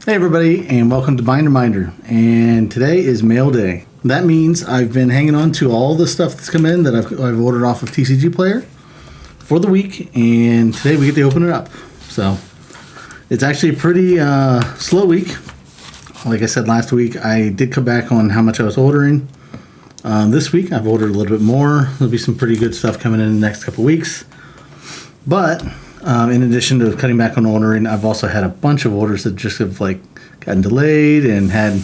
Hey everybody, and welcome to Binder Minder. And today is mail day. That means I've been hanging on to all the stuff that's come in that I've ordered off of TCG Player for the week, and today we get to open it up. So it's actually a pretty slow week. Like I said last week, I did come back on how much I was ordering. This week I've ordered a little bit more. There'll be some pretty good stuff coming in the next couple weeks. But in addition to cutting back on ordering, I've also had a bunch of orders that just have gotten delayed and had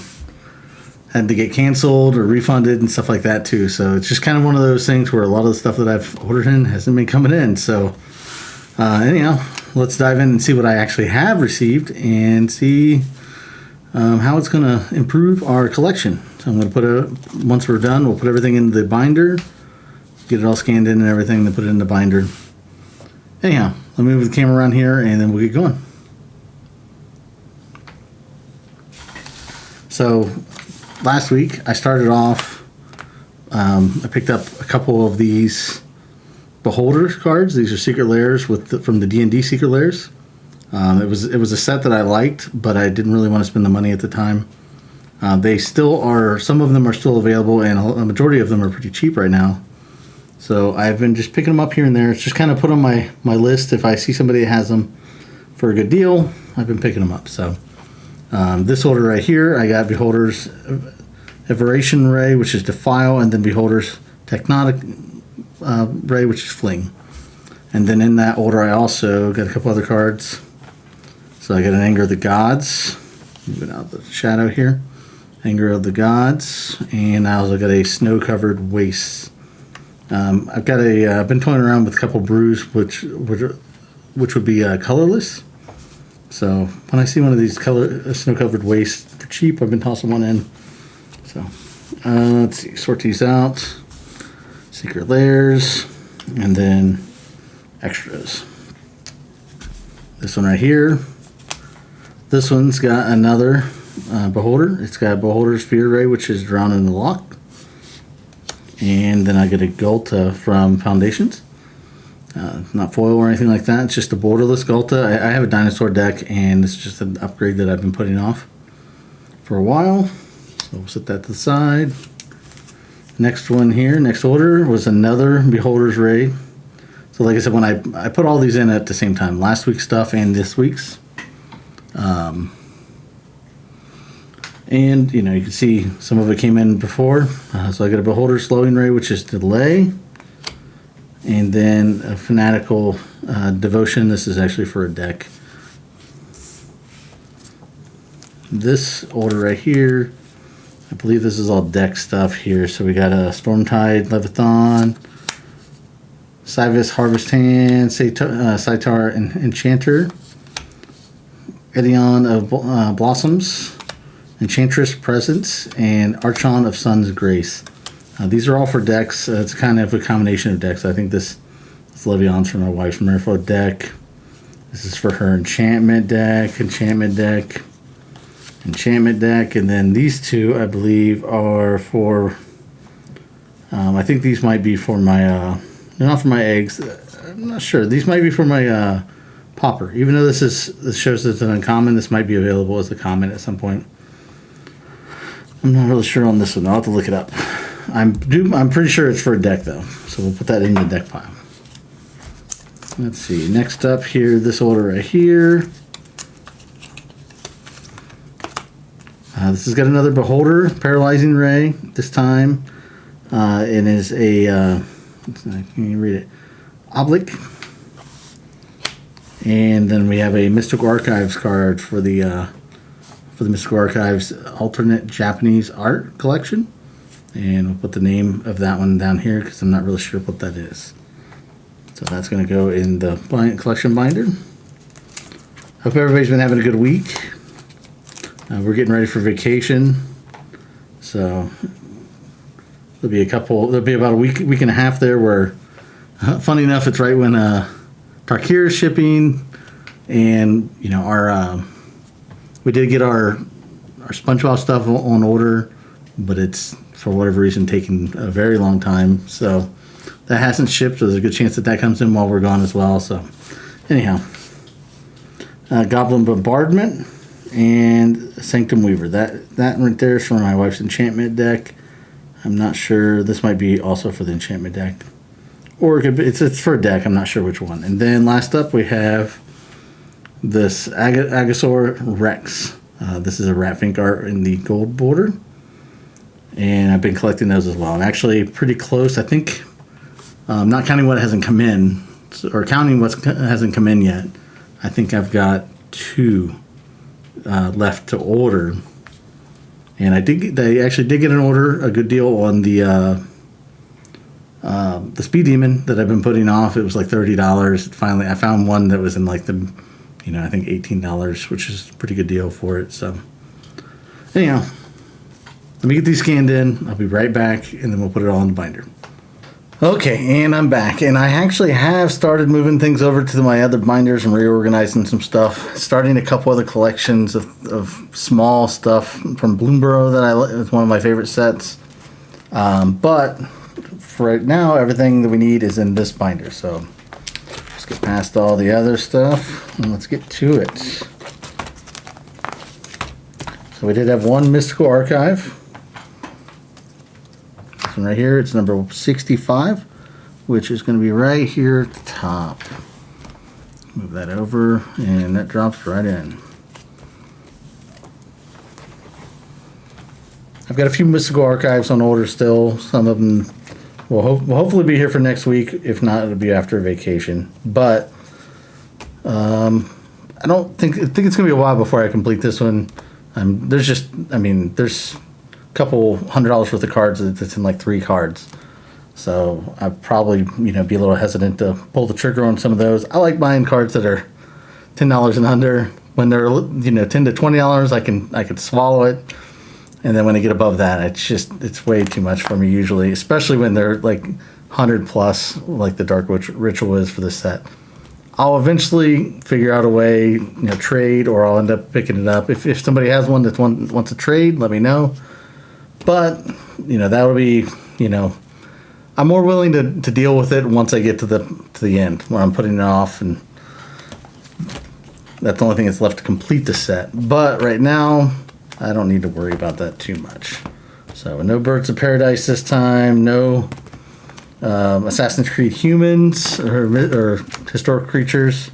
to get canceled or refunded and stuff like that too. So it's just kind of one of those things where a lot of the stuff that I've ordered in hasn't been coming in. So anyhow, let's dive in and see what I actually have received and see how it's going to improve our collection. So I'm going to once we're done, we'll put everything in the binder, get it all scanned in and everything, then put it in the binder. Anyhow, let me move the camera around here and then we'll get going. So last week I started off, I picked up a couple of these Beholder cards. These are Secret Lairs from the D&D Secret Lairs. It was a set that I liked, but I didn't really want to spend the money at the time. They still are, some of them are still available, and a majority of them are pretty cheap right now. So I've been just picking them up here and there. It's just kind of put on my list. If I see somebody that has them for a good deal, I've been picking them up. So this order right here, I got Beholder's Everation Ray, which is Defile, and then Beholder's Tectonic Ray, which is Fling. And then in that order, I also got a couple other cards. So I got an Anger of the Gods. Moving out the shadow here. Anger of the Gods. And I also got a Snow-Covered Waste. I've been toying around with a couple brews, which would be colorless. So when I see one of these snow-covered wastes for cheap, I've been tossing one in. So let's see, sort these out. Secret Lairs, and then extras. This one right here. This one's got another Beholder. It's got Beholder's Fear Ray, which is drawn in the lock. And then I get a Ghalta from Foundations. Not foil or anything like that. It's just a borderless Ghalta. I have a dinosaur deck, and it's just an upgrade that I've been putting off for a while. So we'll set that to the side. Next one here, next order, was another Beholder's Ray. So like I said, when I put all these in at the same time, last week's stuff and this week's. And, you can see some of it came in before. So I got a Beholder Slowing Ray, which is Delay. And then a Fanatical Devotion. This is actually for a deck. This order right here, I believe this is all deck stuff here. So we got a Stormtide Leviathan, Cyvis Harvest Hand, Saitar Enchanter, Edion of Blossoms, Enchantress Presence, and Archon of Sun's Grace. These are all for decks. It's kind of a combination of decks. I think this Leviathan's for my wife's Merfolk deck. This is for her enchantment deck, and then these two, I believe, are for. I think these might be for my. They're not for my eggs. I'm not sure. These might be for my Pauper. Even though this shows it's an uncommon, this might be available as a common at some point. I'm not really sure on this one. I'll have to look it up. I'm pretty sure it's for a deck though, so we'll put that in the deck pile. Let's see. Next up here, this order right here. This has got another Beholder Paralyzing Ray. This time, it is a. Can you read it? Oblique. And then we have a Mystical Archives card for the Mystical Archives alternate Japanese art collection. And we'll put the name of that one down here because I'm not really sure what that is. So that's going to go in the collection binder. Hope everybody's been having a good week. We're getting ready for vacation. So there'll be about a week and a half there where, funny enough, it's right when Tarkir is shipping, and we did get our SpongeBob stuff on order, but it's for whatever reason taking a very long time. So that hasn't shipped, so there's a good chance that comes in while we're gone as well. So anyhow, Goblin Bombardment, and Sanctum Weaver. That right there is for my wife's enchantment deck. I'm not sure. This might be also for the enchantment deck, or it could be, it's for a deck. I'm not sure which one. And then last up we have this Agasaur Rex. This is a Ratfink art in the gold border, and I've been collecting those as well. I'm actually pretty close. I think, not counting what hasn't come in, or counting what hasn't come in yet, I think I've got 2 left to order. And they actually did get an order, a good deal on the Speed Demon that I've been putting off. It was like $30. Finally, I found one that was in like the, I think $18, which is a pretty good deal for it. So, anyhow, let me get these scanned in. I'll be right back, and then we'll put it all in the binder. Okay, and I'm back, and I actually have started moving things over to my other binders and reorganizing some stuff, starting a couple other collections of small stuff from Bloomborough that it's one of my favorite sets. But for right now, everything that we need is in this binder, so let's get past all the other stuff, and let's get to it. So we did have one Mystical Archive. And right here, it's number 65, which is going to be right here at the top. Move that over, and that drops right in. I've got a few Mystical Archives on order still. Some of them will hopefully be here for next week. If not, it'll be after vacation. But I think it's going to be a while before I complete this one. There's couple $100 worth of cards that's in like 3 cards, so I'd probably be a little hesitant to pull the trigger on some of those. I like buying cards that are $10 and under. When they're $10 to $20, I can swallow it, and then when I get above that, it's way too much for me usually, especially when they're like 100 plus, like the Dark Ritual is for this set. I'll eventually figure out a way, trade, or I'll end up picking it up. If somebody has one that wants to trade, let me know. But, that would be, I'm more willing to deal with it once I get to the end, where I'm putting it off, and that's the only thing that's left to complete the set. But right now, I don't need to worry about that too much. So, no Birds of Paradise this time, no Assassin's Creed Humans, or Historic Creatures,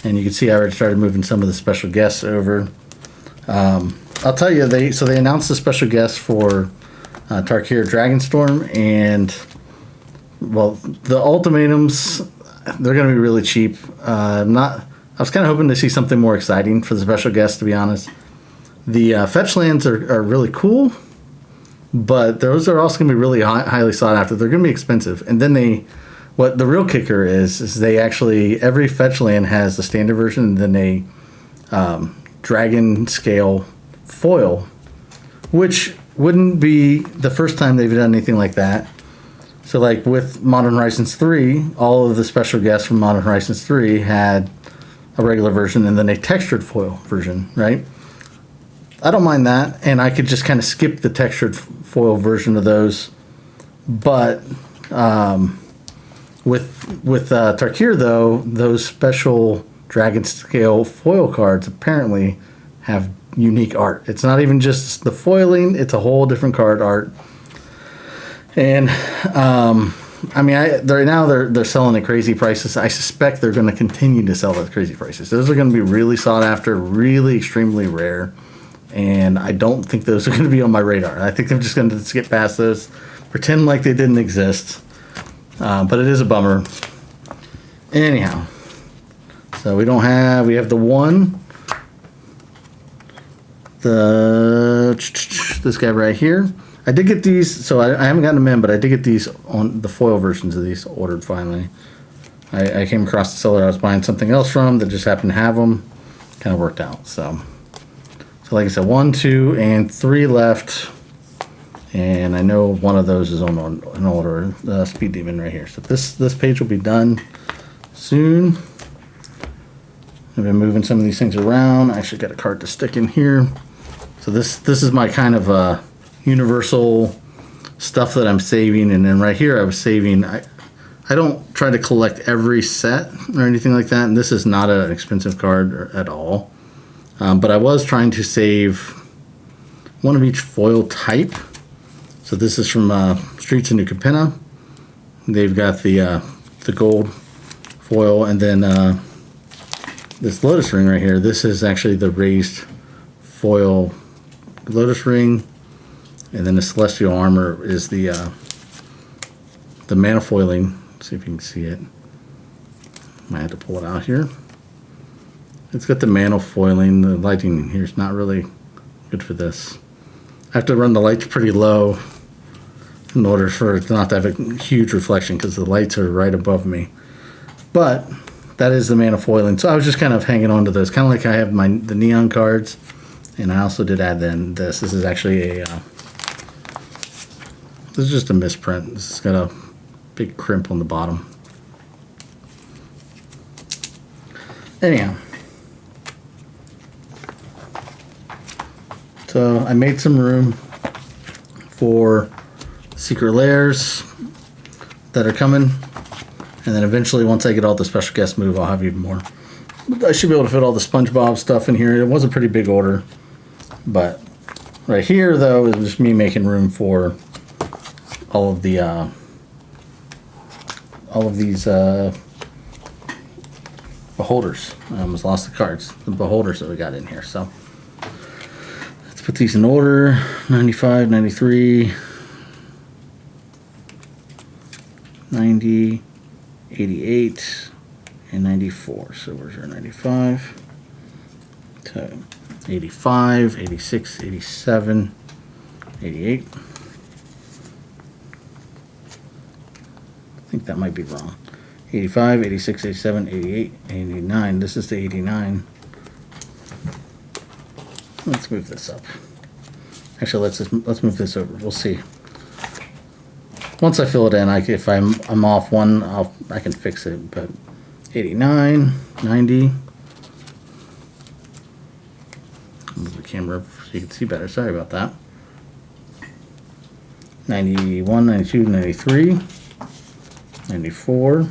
and you can see I already started moving some of the special guests over. I'll tell you, they announced the special guest for Tarkir Dragonstorm, and the ultimatums, they're going to be really cheap. I was kind of hoping to see something more exciting for the special guest, to be honest. The fetch lands are really cool, but those are also going to be really highly sought after. They're going to be expensive, and then what the real kicker is they actually, every fetch land has the standard version, and then a dragon scale foil, which wouldn't be the first time they've done anything like that. So like with Modern Horizons 3, all of the special guests from Modern Horizons 3 had a regular version and then a textured foil version, right? I don't mind that, and I could just kind of skip the textured foil version of those. But with Tarkir, though, those special dragon scale foil cards apparently have unique art. It's not even just the foiling, it's a whole different card art. And right now they're selling at crazy prices. I suspect they're going to continue to sell at crazy prices. Those are going to be really sought after, really extremely rare, and I don't think those are going to be on my radar. I think I'm just going to skip past those, pretend like they didn't exist. But it is a bummer. Anyhow, so we have the one. This guy right here. I did get these, so I haven't gotten them in, but I did get these on the foil versions of these ordered finally. I came across the seller I was buying something else from that just happened to have them. Kind of worked out. So like I said, 1, 2, and 3 left. And I know one of those is on an order, the Speed Demon right here. So this page will be done soon. I've been moving some of these things around. I actually got a card to stick in here. So this is my kind of universal stuff that I'm saving. And then right here I was saving. I don't try to collect every set or anything like that. And this is not an expensive card at all. But I was trying to save one of each foil type. So this is from Streets of New Capenna. They've got the gold foil, and then this lotus ring right here. This is actually the raised foil lotus ring, and then the celestial armor is the manifoiling. Let's see if you can see it. I had to pull it out here. It's got the manifoiling. The lighting in here is not really good for this. I have to run the lights pretty low in order for it not to have a huge reflection, because the lights are right above me. But that is the manifoiling. So I was just kind of hanging on to those, kind of like I have the neon cards, and I also did add then this. This is actually this is just a misprint. This has got a big crimp on the bottom. Anyhow, so I made some room for secret lairs that are coming, and then eventually, once I get all the special guests moved, I'll have even more. I should be able to fit all the SpongeBob stuff in here. It was a pretty big order, but right here though is just me making room for all of the these beholders. I almost lost the cards. The beholders that we got in here. So let's put these in order. 95, 93, 90, 88, and 94. So where's our 95? So 85, 86, 87, 88. I think that might be wrong. 85, 86, 87, 88, 89. This is the 89. Let's move this up. Actually, let's move this over. We'll see. Once I fill it in, if I'm off one, I can fix it. But 89, 90. Move the camera so you can see better. Sorry about that. 91, 92, 93, 94,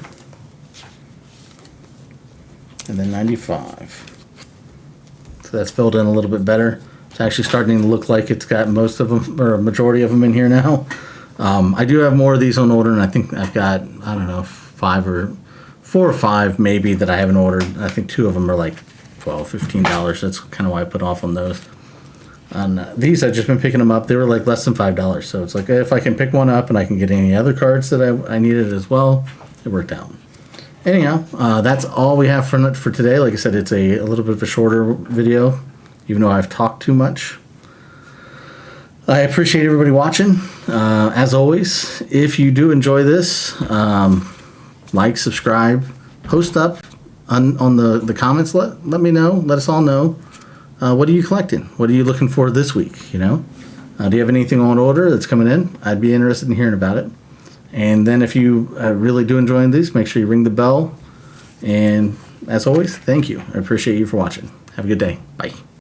and then 95. So that's filled in a little bit better. It's actually starting to look like it's got most of them, or a majority of them in here now. I do have more of these on order, and I think I've got, I don't know, 4 or 5 maybe that I haven't ordered. I think 2 of them are like $12, $15. That's kind of why I put off on those. And these, I've just been picking them up. They were like less than $5. So it's like, if I can pick one up and I can get any other cards that I needed as well, it worked out. Anyhow, that's all we have for today. Like I said, it's a little bit of a shorter video, even though I've talked too much. I appreciate everybody watching. As always, if you do enjoy this, like, subscribe, post up on the comments. Let me know. Let us all know. What are you collecting? What are you looking for this week? You know, do you have anything on order that's coming in? I'd be interested in hearing about it. And then if you really do enjoy these, make sure you ring the bell. And as always, thank you. I appreciate you for watching. Have a good day. Bye.